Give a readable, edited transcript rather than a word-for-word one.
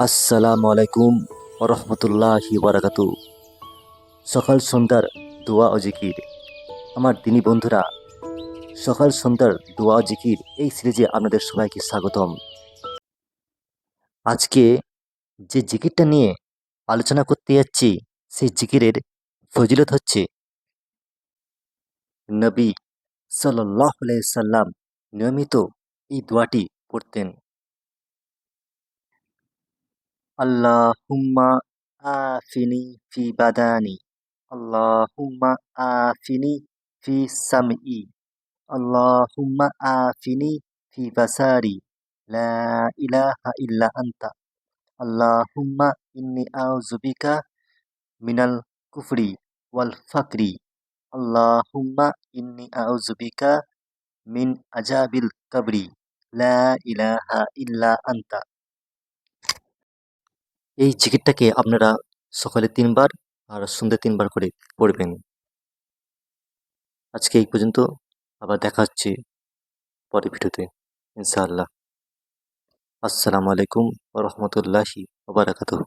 আসসালামু আলাইকুম রহমতুল্লাহি বারাকাতু। সকাল সন্ধ্যার দোয়া ও জিকির। আমার দিনী বন্ধুরা, সকাল সন্ধ্যার দোয়া ও জিকির এই সিরিজে আপনাদের সবাইকে স্বাগতম। আজকে যে জিকিরটা নিয়ে আলোচনা করতে যাচ্ছি, সেই জিকিরের ফজিলত হচ্ছে নবী সাল্লাল্লাহু আলাইহি সাল্লাম নিয়মিত এই দোয়াটি পড়তেন। আল্লাহুম্মা আফিনি ফি বাদানি, আল্লাহুম্মা আফিনি ফি সামঈ, আল্লাহুম্মা আফিনি ফি বাসারি, লা ইলাহা ইল্লা আনতা, আল্লাহুম্মা ইন্নী আউযু বিকা মিনাল কুফরি ওয়াল ফাকরি, আল্লাহুম্মা ইন্নী আউযু বিকা মিন আযাবিল কবরি, লা ইলাহা ইল্লা আনতা। এই জিকিরটাকে আপনারা সকালে ৩ বার আর সন্ধ্যায় ৩ বার করে পড়বেন। আজকে এই পর্যন্ত, আবার দেখা হচ্ছে পরের ভিডিওতে ইনশাআল্লাহ। আসসালামু আলাইকুম ওয়া রাহমাতুল্লাহি ওয়া বারাকাতুহু।